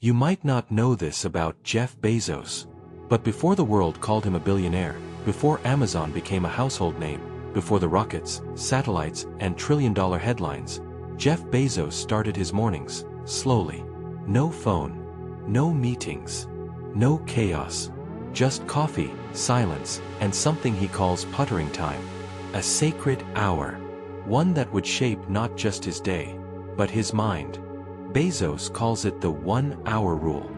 You might not know this about Jeff Bezos, but before the world called him a billionaire, before Amazon became a household name, before the rockets, satellites, and trillion-dollar headlines, Jeff Bezos started his mornings, slowly. No phone, no meetings, no chaos, just coffee, silence, and something he calls puttering time. A sacred hour, one that would shape not just his day, but his mind. Bezos calls it the 1 hour rule.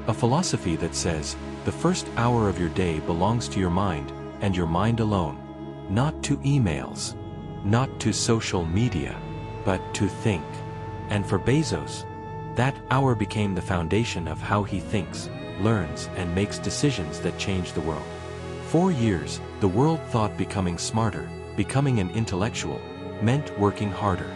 A philosophy that says, the first hour of your day belongs to your mind, and your mind alone. Not to emails, not to social media, but to think. And for Bezos, that hour became the foundation of how he thinks, learns, and makes decisions that change the world. For years, the world thought becoming smarter, becoming an intellectual, meant working harder,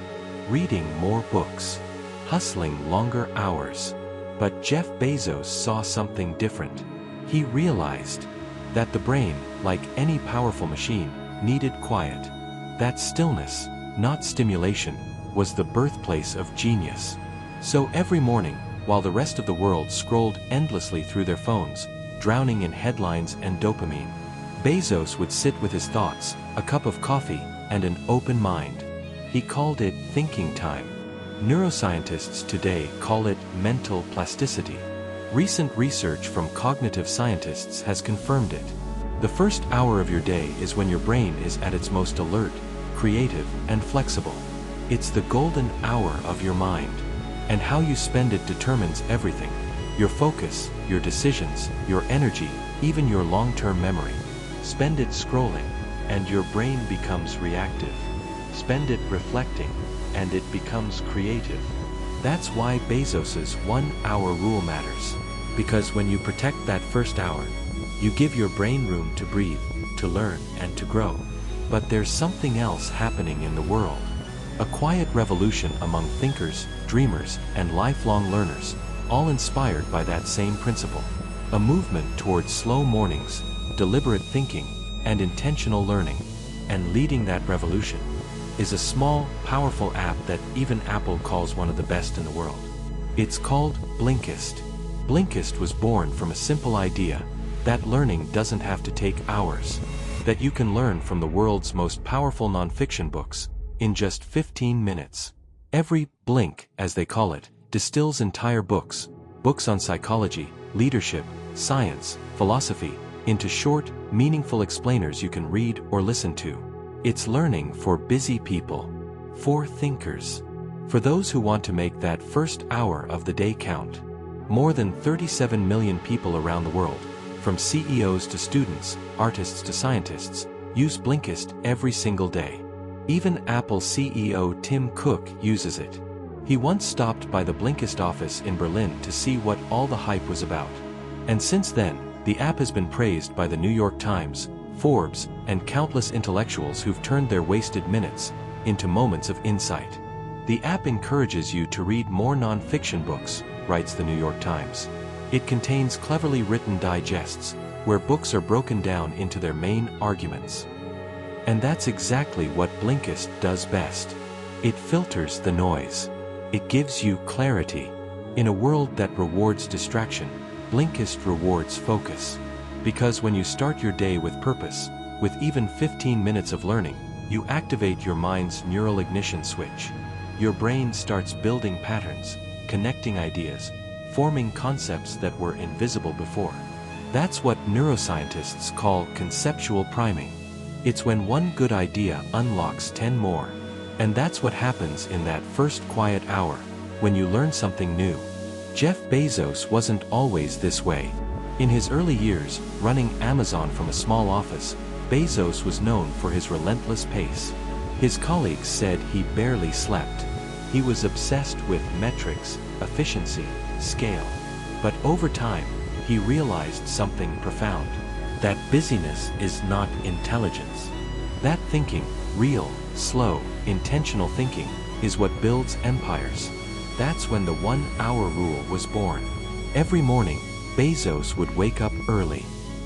reading more books, hustling longer hours. But Jeff Bezos saw something different. He realized that the brain, like any powerful machine, needed quiet. That stillness, not stimulation, was the birthplace of genius. So every morning, while the rest of the world scrolled endlessly through their phones, drowning in headlines and dopamine, Bezos would sit with his thoughts, a cup of coffee, and an open mind. He called it thinking time. Neuroscientists today call it mental plasticity. Recent research from cognitive scientists has confirmed it. The first hour of your day is when your brain is at its most alert, creative, and flexible. It's the golden hour of your mind. And how you spend it determines everything. Your focus, your decisions, your energy, even your long-term memory. Spend it scrolling, and your brain becomes reactive. Spend it reflecting, and it becomes creative. That's why Bezos's 1 hour rule matters. Because when you protect that first hour, you give your brain room to breathe, to learn, and to grow. But there's something else happening in the world. A quiet revolution among thinkers, dreamers, and lifelong learners, all inspired by that same principle. A movement towards slow mornings, deliberate thinking, and intentional learning. And leading that revolution is a small, powerful app that even Apple calls one of the best in the world. It's called Blinkist. Blinkist was born from a simple idea that learning doesn't have to take hours, that you can learn from the world's most powerful nonfiction books in just 15 minutes. Every blink, as they call it, distills entire books on psychology, leadership, science, philosophy, into short, meaningful explainers you can read or listen to. It's learning for busy people, for thinkers, for those who want to make that first hour of the day count. More than 37 million people around the world, from CEOs to students, artists to scientists, use Blinkist every single day. Even Apple CEO Tim Cook uses it. He once stopped by the Blinkist office in Berlin to see what all the hype was about. And since then, the app has been praised by the New York Times, Forbes, and countless intellectuals who've turned their wasted minutes into moments of insight. The app encourages you to read more non-fiction books, writes the New York Times. It contains cleverly written digests, where books are broken down into their main arguments. And that's exactly what Blinkist does best. It filters the noise. It gives you clarity. In a world that rewards distraction, Blinkist rewards focus. Because when you start your day with purpose, with even 15 minutes of learning, you activate your mind's neural ignition switch. Your brain starts building patterns, connecting ideas, forming concepts that were invisible before. That's what neuroscientists call conceptual priming. It's when one good idea unlocks 10 more. And that's what happens in that first quiet hour, when you learn something new. Jeff Bezos wasn't always this way. In his early years, running Amazon from a small office, Bezos was known for his relentless pace. His colleagues said he barely slept. He was obsessed with metrics, efficiency, scale. But over time, he realized something profound. That busyness is not intelligence. That thinking, real, slow, intentional thinking, is what builds empires. That's when the 1 hour rule was born. Every morning, Bezos would wake up early.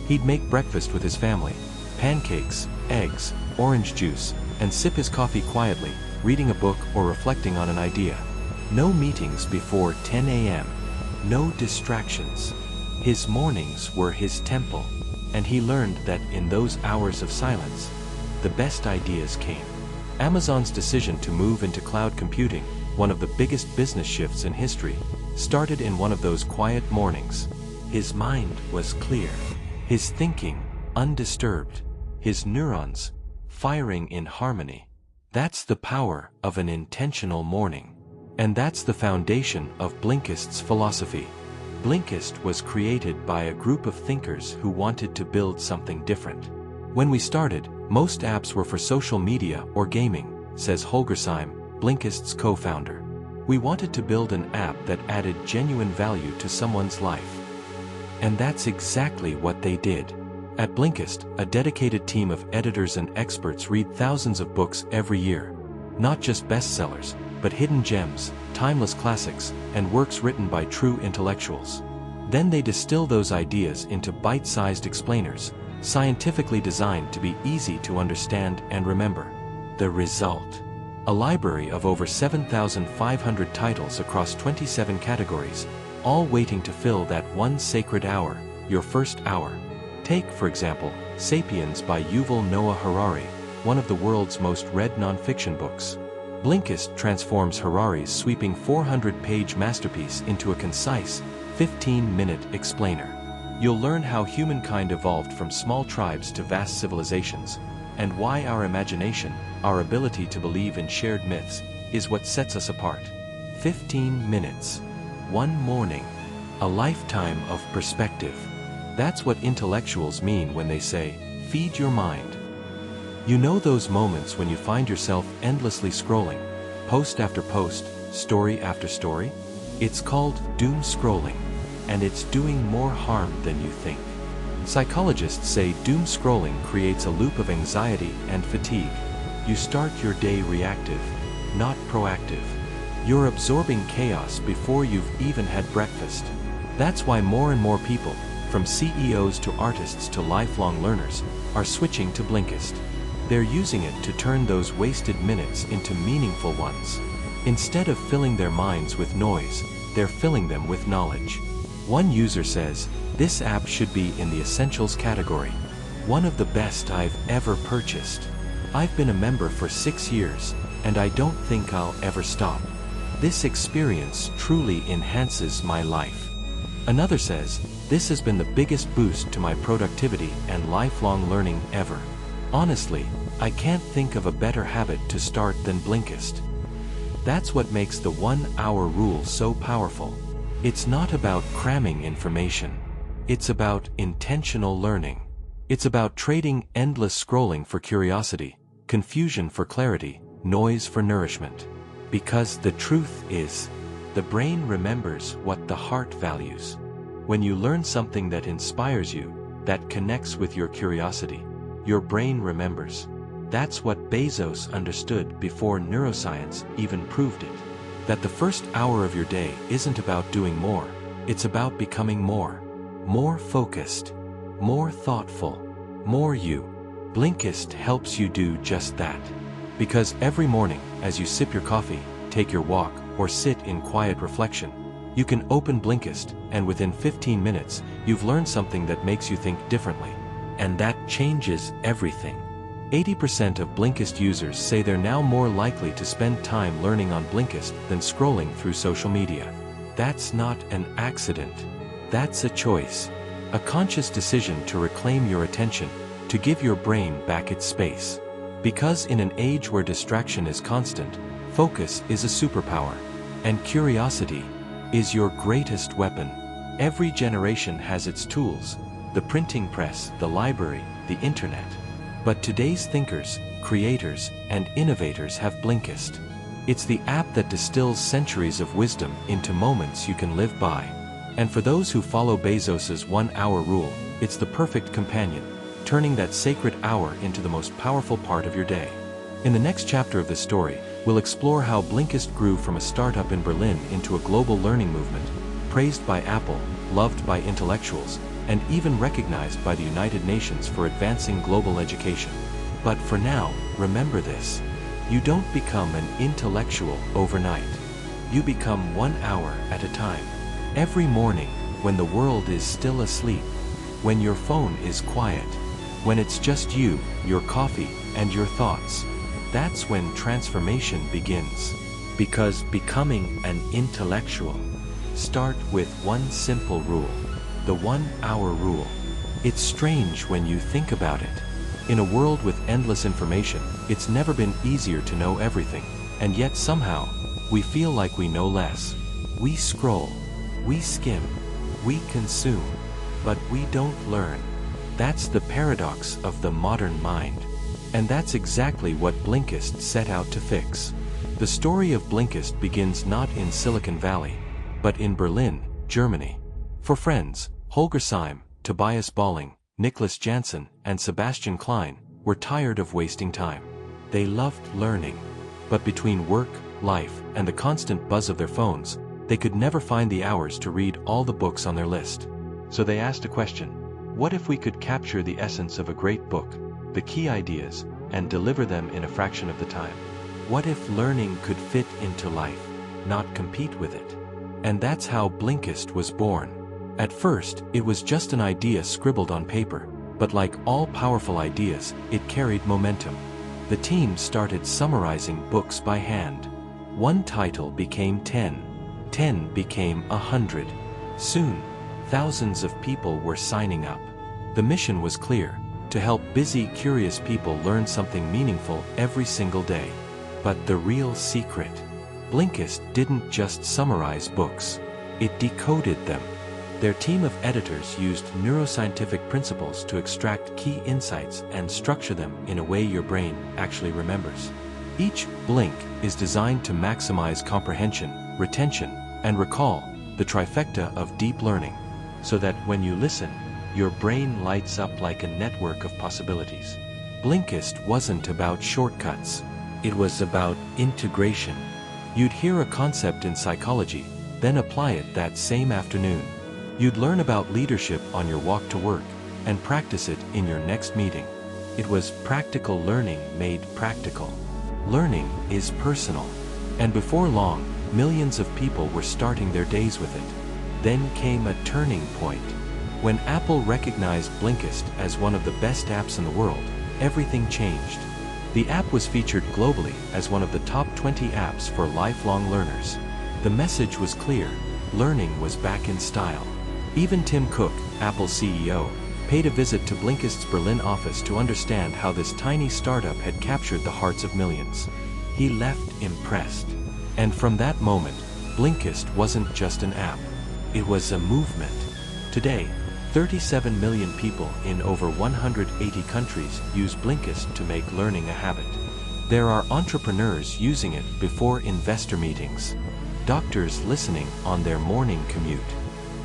He'd make breakfast with his family, pancakes, eggs, orange juice, and sip his coffee quietly, reading a book or reflecting on an idea. No meetings before 10 a.m. no distractions. His mornings were his temple, and he learned that in those hours of silence, the best ideas came. Amazon's decision to move into cloud computing, one of the biggest business shifts in history, started in one of those quiet mornings. His mind was clear, his thinking undisturbed, his neurons firing in harmony. That's the power of an intentional morning. And that's the foundation of Blinkist's philosophy. Blinkist was created by a group of thinkers who wanted to build something different. When we started, most apps were for social media or gaming, says Holgersheim, Blinkist's co-founder. We wanted to build an app that added genuine value to someone's life. And that's exactly what they did. At Blinkist, a dedicated team of editors and experts read thousands of books every year. Not just bestsellers, but hidden gems, timeless classics, and works written by true intellectuals. Then they distill those ideas into bite-sized explainers, scientifically designed to be easy to understand and remember. The result: a library of over 7,500 titles across 27 categories, all waiting to fill that one sacred hour, your first hour. Take, for example, *Sapiens* by Yuval Noah Harari, one of the world's most read non-fiction books. Blinkist transforms Harari's sweeping 400-page masterpiece into a concise, 15-minute explainer. You'll learn how humankind evolved from small tribes to vast civilizations, and why our imagination, our ability to believe in shared myths, is what sets us apart. 15 minutes. One morning. A lifetime of perspective. That's what intellectuals mean when they say, feed your mind. You know those moments when you find yourself endlessly scrolling, post after post, story after story? It's called doom scrolling, and it's doing more harm than you think. Psychologists say doom scrolling creates a loop of anxiety and fatigue. You start your day reactive, not proactive. You're absorbing chaos before you've even had breakfast. That's why more and more people, from CEOs to artists to lifelong learners, are switching to Blinkist. They're using it to turn those wasted minutes into meaningful ones. Instead of filling their minds with noise, they're filling them with knowledge. One user says, "This app should be in the essentials category. One of the best I've ever purchased. I've been a member for 6 years, and I don't think I'll ever stop. This experience truly enhances my life." Another says, "This has been the biggest boost to my productivity and lifelong learning ever. Honestly, I can't think of a better habit to start than Blinkist." That's what makes the 1-hour rule so powerful. It's not about cramming information. It's about intentional learning. It's about trading endless scrolling for curiosity, confusion for clarity, noise for nourishment. Because the truth is, the brain remembers what the heart values. When you learn something that inspires you, that connects with your curiosity, your brain remembers. That's what Bezos understood before neuroscience even proved it. That the first hour of your day isn't about doing more, it's about becoming more. More focused, more thoughtful, more you. Blinkist helps you do just that. Because every morning, as you sip your coffee, take your walk, or sit in quiet reflection, you can open Blinkist, and within 15 minutes, you've learned something that makes you think differently. And that changes everything. 80% of Blinkist users say they're now more likely to spend time learning on Blinkist than scrolling through social media. That's not an accident. That's a choice. A conscious decision to reclaim your attention, to give your brain back its space. Because in an age where distraction is constant, focus is a superpower. And curiosity is your greatest weapon. Every generation has its tools: the printing press, the library, the internet. But today's thinkers, creators, and innovators have Blinkist. It's the app that distills centuries of wisdom into moments you can live by. And for those who follow Bezos's 1-hour rule, it's the perfect companion, turning that sacred hour into the most powerful part of your day. In the next chapter of this story, we'll explore how Blinkist grew from a startup in Berlin into a global learning movement, praised by Apple, loved by intellectuals, and even recognized by the United Nations for advancing global education. But for now, remember this: you don't become an intellectual overnight. You become 1 hour at a time. Every morning, when the world is still asleep, when your phone is quiet, when it's just you, your coffee, and your thoughts, that's when transformation begins. Because becoming an intellectual, start with one simple rule, the 1 hour rule. It's strange when you think about it. In a world with endless information, it's never been easier to know everything, and yet somehow, we feel like we know less. We scroll, we skim, we consume, but we don't learn. That's the paradox of the modern mind. And that's exactly what Blinkist set out to fix. The story of Blinkist begins not in Silicon Valley, but in Berlin, Germany. For friends, Holger Syme, Tobias Balling, Nicholas Janssen, and Sebastian Klein were tired of wasting time. They loved learning. But between work, life, and the constant buzz of their phones, they could never find the hours to read all the books on their list. So they asked a question. What if we could capture the essence of a great book, the key ideas, and deliver them in a fraction of the time? What if learning could fit into life, not compete with it? And that's how Blinkist was born. At first, it was just an idea scribbled on paper, but like all powerful ideas, it carried momentum. The team started summarizing books by hand. One title became 10. 10 became 100. Soon, thousands of people were signing up. The mission was clear, to help busy, curious people learn something meaningful every single day. But the real secret, Blinkist didn't just summarize books, it decoded them. Their team of editors used neuroscientific principles to extract key insights and structure them in a way your brain actually remembers. Each blink is designed to maximize comprehension, retention, and recall, the trifecta of deep learning, so that when you listen, your brain lights up like a network of possibilities. Blinkist wasn't about shortcuts. It was about integration. You'd hear a concept in psychology, then apply it that same afternoon. You'd learn about leadership on your walk to work, and practice it in your next meeting. It was practical learning made practical. Learning is personal. And before long, millions of people were starting their days with it. Then came a turning point. When Apple recognized Blinkist as one of the best apps in the world, everything changed. The app was featured globally as one of the top 20 apps for lifelong learners. The message was clear, learning was back in style. Even Tim Cook, Apple's CEO, paid a visit to Blinkist's Berlin office to understand how this tiny startup had captured the hearts of millions. He left impressed. And from that moment, Blinkist wasn't just an app. It was a movement. Today, 37 million people in over 180 countries use Blinkist to make learning a habit. There are entrepreneurs using it before investor meetings, doctors listening on their morning commute,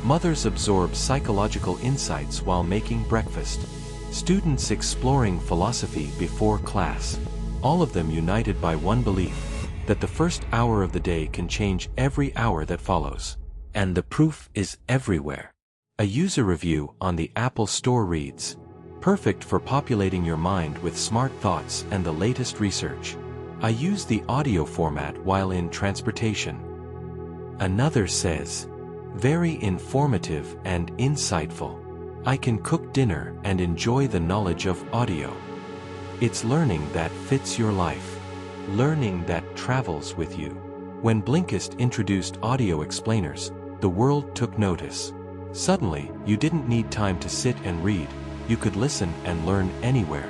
mothers absorb psychological insights while making breakfast, students exploring philosophy before class, all of them united by one belief, that the first hour of the day can change every hour that follows. And the proof is everywhere. A user review on the Apple Store reads, "Perfect for populating your mind with smart thoughts and the latest research. I use the audio format while in transportation." Another says, "Very informative and insightful. I can cook dinner and enjoy the knowledge of audio." It's learning that fits your life. Learning that travels with you. When Blinkist introduced audio explainers, the world took notice. Suddenly, you didn't need time to sit and read, you could listen and learn anywhere.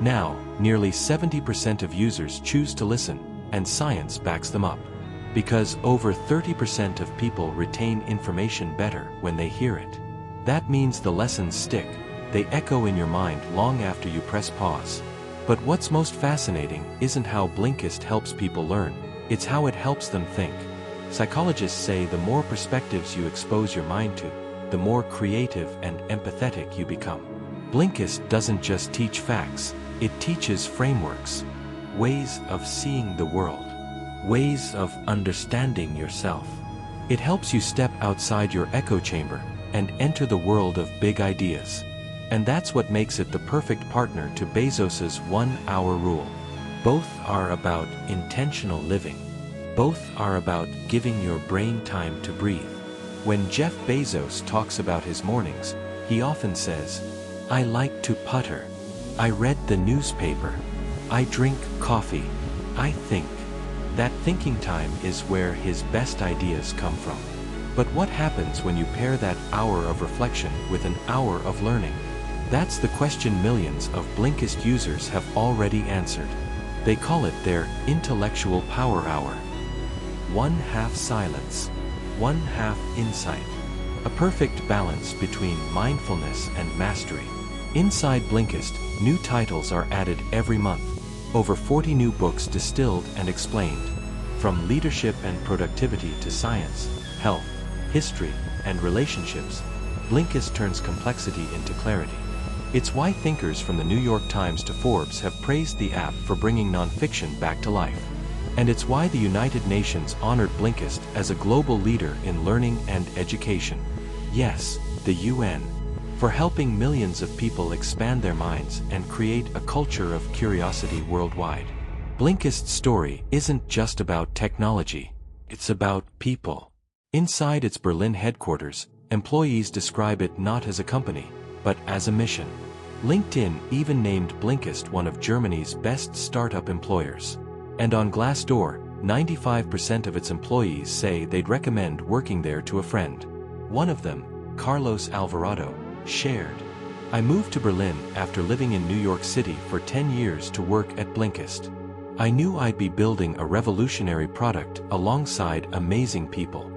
Now, nearly 70% of users choose to listen, and science backs them up. Because over 30% of people retain information better when they hear it. That means the lessons stick, they echo in your mind long after you press pause. But what's most fascinating isn't how Blinkist helps people learn, it's how it helps them think. Psychologists say the more perspectives you expose your mind to, the more creative and empathetic you become. Blinkist doesn't just teach facts, it teaches frameworks, ways of seeing the world, ways of understanding yourself. It helps you step outside your echo chamber and enter the world of big ideas. And that's what makes it the perfect partner to Bezos's 1 hour rule. Both are about intentional living. Both are about giving your brain time to breathe. When Jeff Bezos talks about his mornings, he often says, "I like to putter. I read the newspaper. I drink coffee. I think." That thinking time is where his best ideas come from. But what happens when you pair that hour of reflection with an hour of learning? That's the question millions of Blinkist users have already answered. They call it their intellectual power hour. 1/2 silence, 1/2 insight. A perfect balance between mindfulness and mastery. Inside Blinkist, new titles are added every month. Over 40 new books distilled and explained. From leadership and productivity to science, health, history, and relationships, Blinkist turns complexity into clarity. It's why thinkers from the New York Times to Forbes have praised the app for bringing nonfiction back to life. And it's why the United Nations honored Blinkist as a global leader in learning and education. Yes, the UN. For helping millions of people expand their minds and create a culture of curiosity worldwide. Blinkist's story isn't just about technology, it's about people. Inside its Berlin headquarters, employees describe it not as a company, but as a mission. LinkedIn even named Blinkist one of Germany's best startup employers. And on Glassdoor, 95% of its employees say they'd recommend working there to a friend. One of them, Carlos Alvarado, shared, "I moved to Berlin after living in New York City for 10 years to work at Blinkist. I knew I'd be building a revolutionary product alongside amazing people."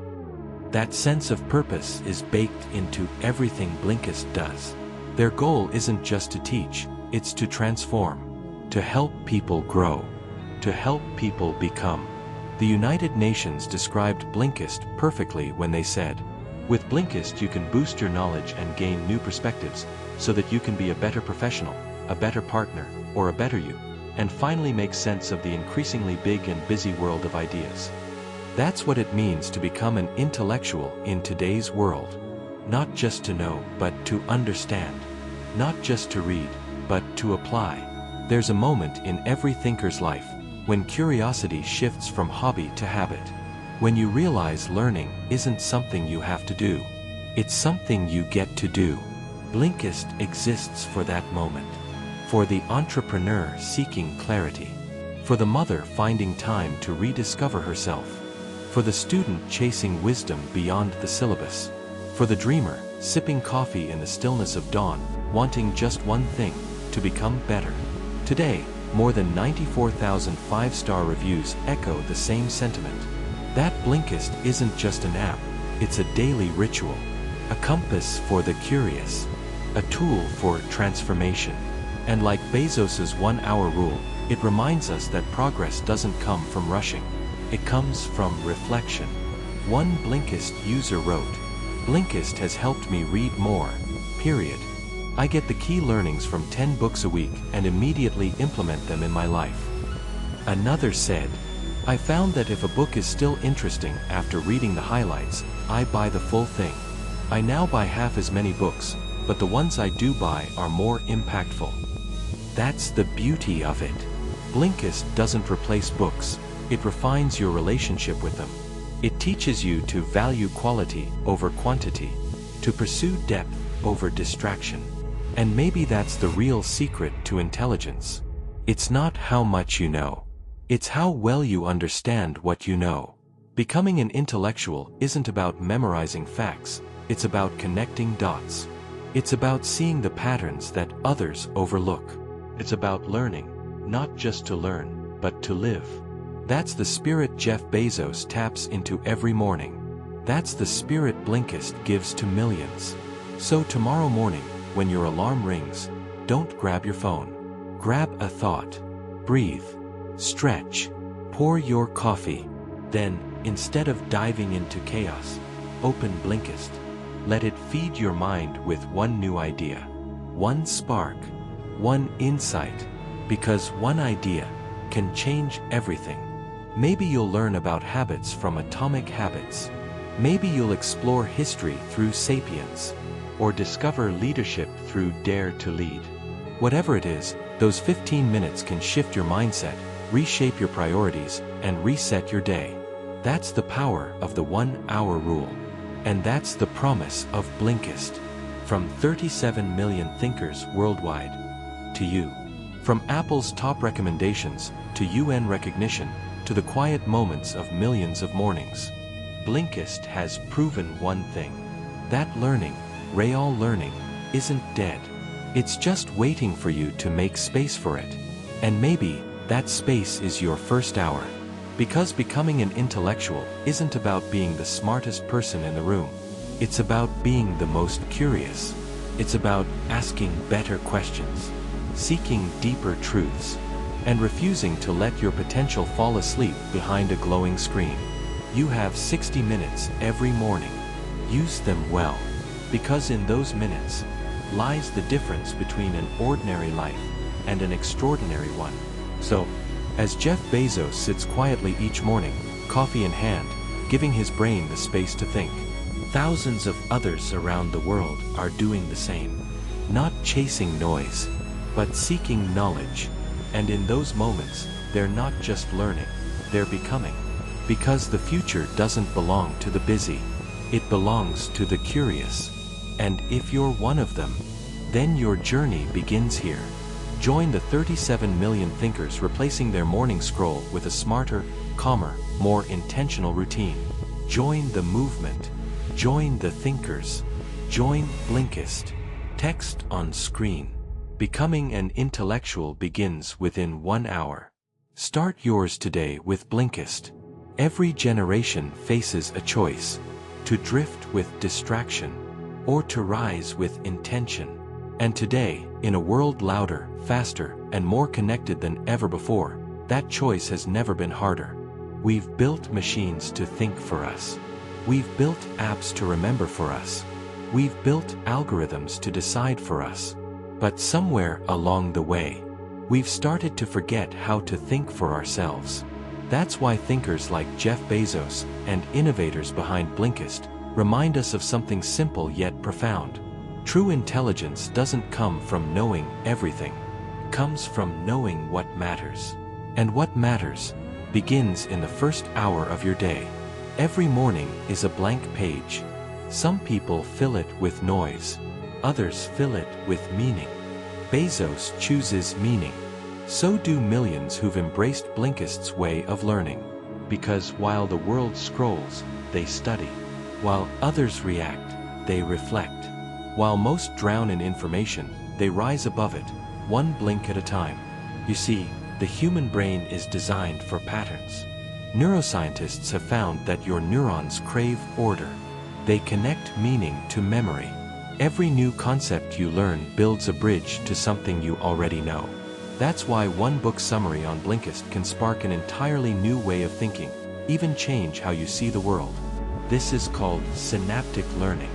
That sense of purpose is baked into everything Blinkist does. Their goal isn't just to teach, it's to transform, to help people grow, to help people become. The United Nations described Blinkist perfectly when they said, "With Blinkist you can boost your knowledge and gain new perspectives, so that you can be a better professional, a better partner, or a better you, and finally make sense of the increasingly big and busy world of ideas." That's what it means to become an intellectual in today's world. Not just to know, but to understand. Not just to read, but to apply. There's a moment in every thinker's life when curiosity shifts from hobby to habit. When you realize learning isn't something you have to do. It's something you get to do. Blinkist exists for that moment. For the entrepreneur seeking clarity. For the mother finding time to rediscover herself. For the student chasing wisdom beyond the syllabus. For the dreamer, sipping coffee in the stillness of dawn, wanting just one thing, to become better. Today, more than 94,000 five-star reviews echo the same sentiment. That Blinkist isn't just an app, it's a daily ritual. A compass for the curious. A tool for transformation. And like Bezos's 1-hour rule, it reminds us that progress doesn't come from rushing. It comes from reflection. One Blinkist user wrote, "Blinkist has helped me read more, period. I get the key learnings from 10 books a week and immediately implement them in my life." Another said, "I found that if a book is still interesting after reading the highlights, I buy the full thing. I now buy half as many books, but the ones I do buy are more impactful." That's the beauty of it. Blinkist doesn't replace books, it refines your relationship with them. It teaches you to value quality over quantity, to pursue depth over distraction. And maybe that's the real secret to intelligence. It's not how much you know. It's how well you understand what you know. Becoming an intellectual isn't about memorizing facts, it's about connecting dots. It's about seeing the patterns that others overlook. It's about learning, not just to learn, but to live. That's the spirit Jeff Bezos taps into every morning. That's the spirit Blinkist gives to millions. So tomorrow morning, when your alarm rings, don't grab your phone. Grab a thought. Breathe. Stretch. Pour your coffee. Then, instead of diving into chaos, open Blinkist. Let it feed your mind with one new idea. One spark. One insight. Because one idea can change everything. Maybe you'll learn about habits from Atomic Habits. Maybe you'll explore history through Sapiens. Or discover leadership through Dare to Lead. Whatever it is, those 15 minutes can shift your mindset, reshape your priorities, and reset your day. That's the power of the 1-hour rule. And that's the promise of Blinkist. From 37 million thinkers worldwide to you. From Apple's top recommendations to UN recognition to the quiet moments of millions of mornings. Blinkist has proven one thing. That learning, real learning, isn't dead. It's just waiting for you to make space for it. And maybe that space is your first hour. Because becoming an intellectual isn't about being the smartest person in the room. It's about being the most curious. It's about asking better questions, seeking deeper truths, and refusing to let your potential fall asleep behind a glowing screen. You have 60 minutes every morning. Use them well, because in those minutes lies the difference between an ordinary life and an extraordinary one. So, as Jeff Bezos sits quietly each morning, coffee in hand, giving his brain the space to think, thousands of others around the world are doing the same. Not chasing noise, but seeking knowledge. And in those moments, they're not just learning, they're becoming. Because the future doesn't belong to the busy, it belongs to the curious. And if you're one of them, then your journey begins here. Join the 37 million thinkers replacing their morning scroll with a smarter, calmer, more intentional routine. Join the movement. Join the thinkers. Join Blinkist. Text on screen. Becoming an intellectual begins within 1 hour. Start yours today with Blinkist. Every generation faces a choice: to drift with distraction, or to rise with intention. And today, in a world louder, faster, and more connected than ever before, that choice has never been harder. We've built machines to think for us. We've built apps to remember for us. We've built algorithms to decide for us. But somewhere along the way, we've started to forget how to think for ourselves. That's why thinkers like Jeff Bezos and innovators behind Blinkist remind us of something simple yet profound. True intelligence doesn't come from knowing everything. It comes from knowing what matters. And what matters begins in the first hour of your day. Every morning is a blank page. Some people fill it with noise. Others fill it with meaning. Bezos chooses meaning. So do millions who've embraced Blinkist's way of learning. Because while the world scrolls, they study. While others react, they reflect. While most drown in information, they rise above it, one blink at a time. You see, the human brain is designed for patterns. Neuroscientists have found that your neurons crave order. They connect meaning to memory. Every new concept you learn builds a bridge to something you already know. That's why one book summary on Blinkist can spark an entirely new way of thinking, even change how you see the world. This is called synaptic learning.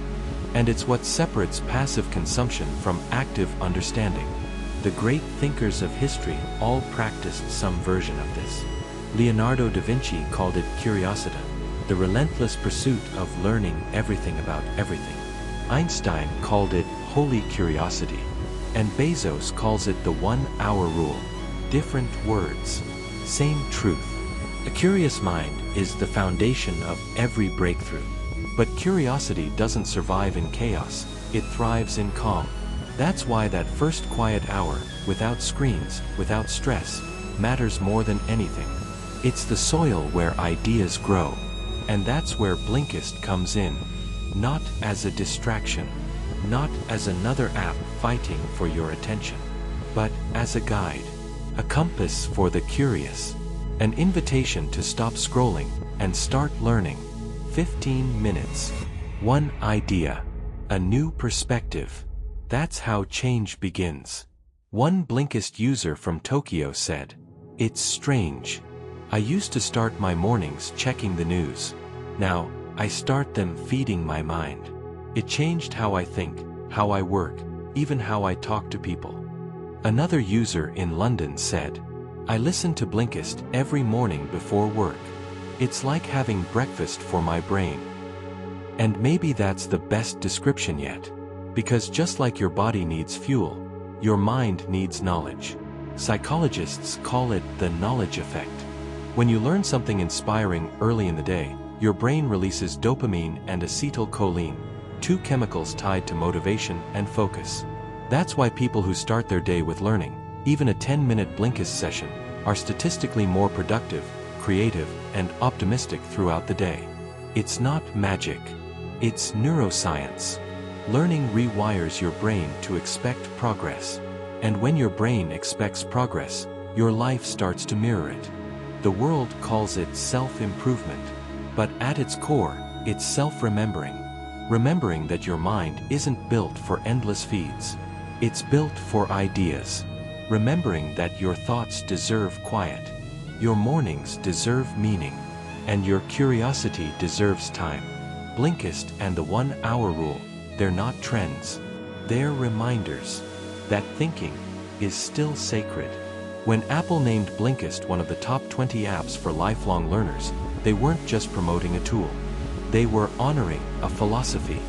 And it's what separates passive consumption from active understanding. The great thinkers of history all practiced some version of this. Leonardo da Vinci called it curiosity, the relentless pursuit of learning everything about everything. Einstein called it holy curiosity, and Bezos calls it the 1 hour rule. Different words, same truth. A curious mind is the foundation of every breakthrough. But curiosity doesn't survive in chaos, it thrives in calm. That's why that first quiet hour, without screens, without stress, matters more than anything. It's the soil where ideas grow. And that's where Blinkist comes in. Not as a distraction, not as another app fighting for your attention, but as a guide, a compass for the curious, an invitation to stop scrolling and start learning. 15 minutes, one idea, a new perspective. That's how change begins. One Blinkist user from Tokyo said, "It's strange. I used to start my mornings checking the news. Now, I start them feeding my mind. It changed how I think, how I work, even how I talk to people." Another user in London said, "I listen to Blinkist every morning before work. It's like having breakfast for my brain." And maybe that's the best description yet. Because just like your body needs fuel, your mind needs knowledge. Psychologists call it the knowledge effect. When you learn something inspiring early in the day, your brain releases dopamine and acetylcholine, two chemicals tied to motivation and focus. That's why people who start their day with learning, even a 10-minute Blinkist session, are statistically more productive, creative, and optimistic throughout the day. It's not magic. It's neuroscience. Learning rewires your brain to expect progress. And when your brain expects progress, your life starts to mirror it. The world calls it self-improvement. But at its core, it's self-remembering. Remembering that your mind isn't built for endless feeds. It's built for ideas. Remembering that your thoughts deserve quiet. Your mornings deserve meaning. And your curiosity deserves time. Blinkist and the 1 hour rule, they're not trends. They're reminders that thinking is still sacred. When Apple named Blinkist one of the top 20 apps for lifelong learners, they weren't just promoting a tool. They were honoring a philosophy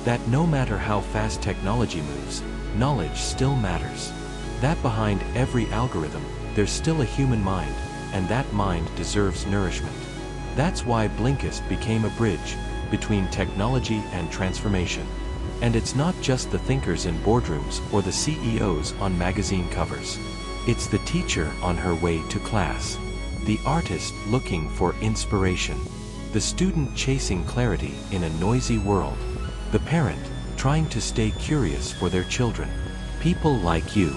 that no matter how fast technology moves, knowledge still matters. That behind every algorithm, there's still a human mind, and that mind deserves nourishment. That's why Blinkist became a bridge between technology and transformation. And it's not just the thinkers in boardrooms or the CEOs on magazine covers. It's the teacher on her way to class, the artist looking for inspiration, the student chasing clarity in a noisy world, the parent trying to stay curious for their children. People like you.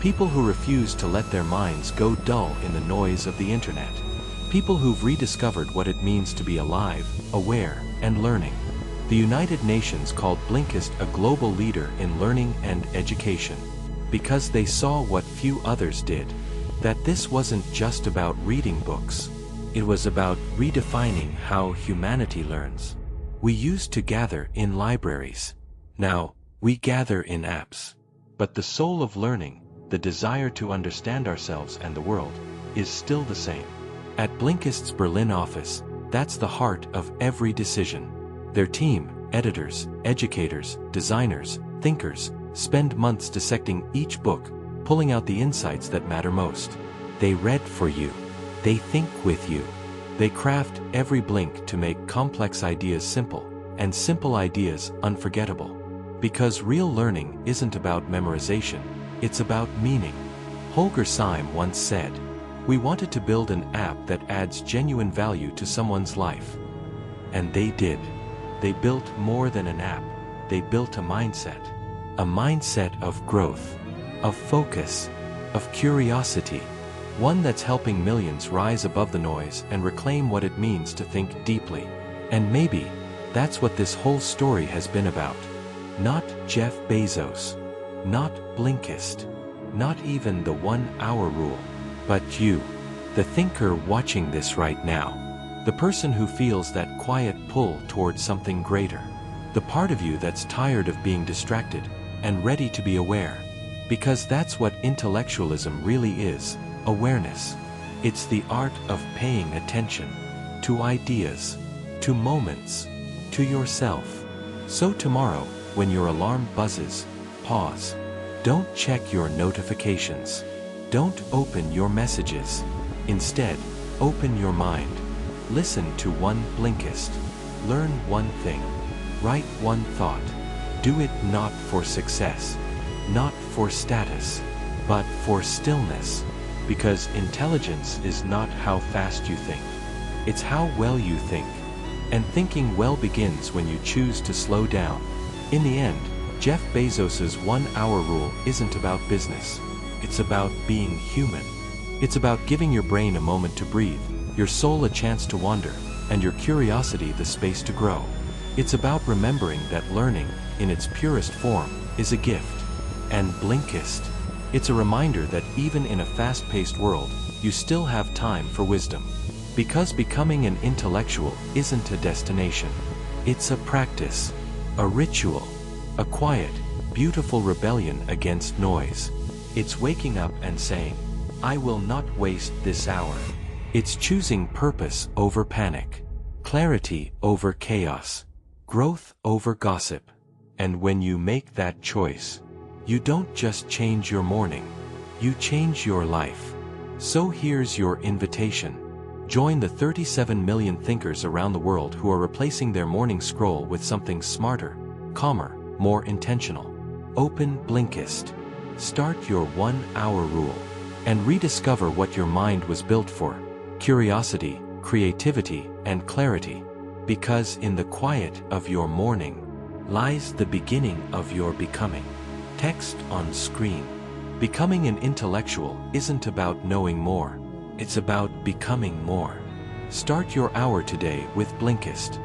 People who refuse to let their minds go dull in the noise of the internet. People who've rediscovered what it means to be alive, aware, and learning. The United Nations called Blinkist a global leader in learning and education, because they saw what few others did, that this wasn't just about reading books. It was about redefining how humanity learns. We used to gather in libraries. Now, we gather in apps. But the soul of learning, the desire to understand ourselves and the world, is still the same. At Blinkist's Berlin office, that's the heart of every decision. Their team, editors, educators, designers, thinkers, spend months dissecting each book, pulling out the insights that matter most. They read for you. They think with you. They craft every blink to make complex ideas simple, and simple ideas unforgettable. Because real learning isn't about memorization, it's about meaning. Holger Syme once said, "We wanted to build an app that adds genuine value to someone's life." And they did. They built more than an app. They built a mindset. A mindset of growth, of focus, of curiosity. One that's helping millions rise above the noise and reclaim what it means to think deeply. And maybe that's what this whole story has been about. Not Jeff Bezos. Not Blinkist. Not even the 1 hour rule. But you, the thinker watching this right now. The person who feels that quiet pull towards something greater. The part of you that's tired of being distracted and ready to be aware. Because that's what intellectualism really is, awareness. It's the art of paying attention to ideas, to moments, to yourself. So tomorrow, when your alarm buzzes, pause. Don't check your notifications. Don't open your messages. Instead, open your mind. Listen to one Blinkist. Learn one thing. Write one thought. Do it not for success, not for status, but for stillness. Because intelligence is not how fast you think. It's how well you think. And thinking well begins when you choose to slow down. In the end, Jeff Bezos's 1 hour rule isn't about business. It's about being human. It's about giving your brain a moment to breathe, your soul a chance to wander, and your curiosity the space to grow. It's about remembering that learning, in its purest form, is a gift. And Blinkist, it's a reminder that even in a fast-paced world, you still have time for wisdom. Because becoming an intellectual isn't a destination. It's a practice, a ritual, a quiet, beautiful rebellion against noise. It's waking up and saying, "I will not waste this hour." It's choosing purpose over panic, clarity over chaos, growth over gossip. And when you make that choice, you don't just change your morning, you change your life. So here's your invitation. Join the 37 million thinkers around the world who are replacing their morning scroll with something smarter, calmer, more intentional. Open Blinkist. Start your 1-hour rule. And rediscover what your mind was built for: curiosity, creativity, and clarity. Because in the quiet of your morning lies the beginning of your becoming. Text on screen. Becoming an intellectual isn't about knowing more. It's about becoming more. Start your hour today with Blinkist.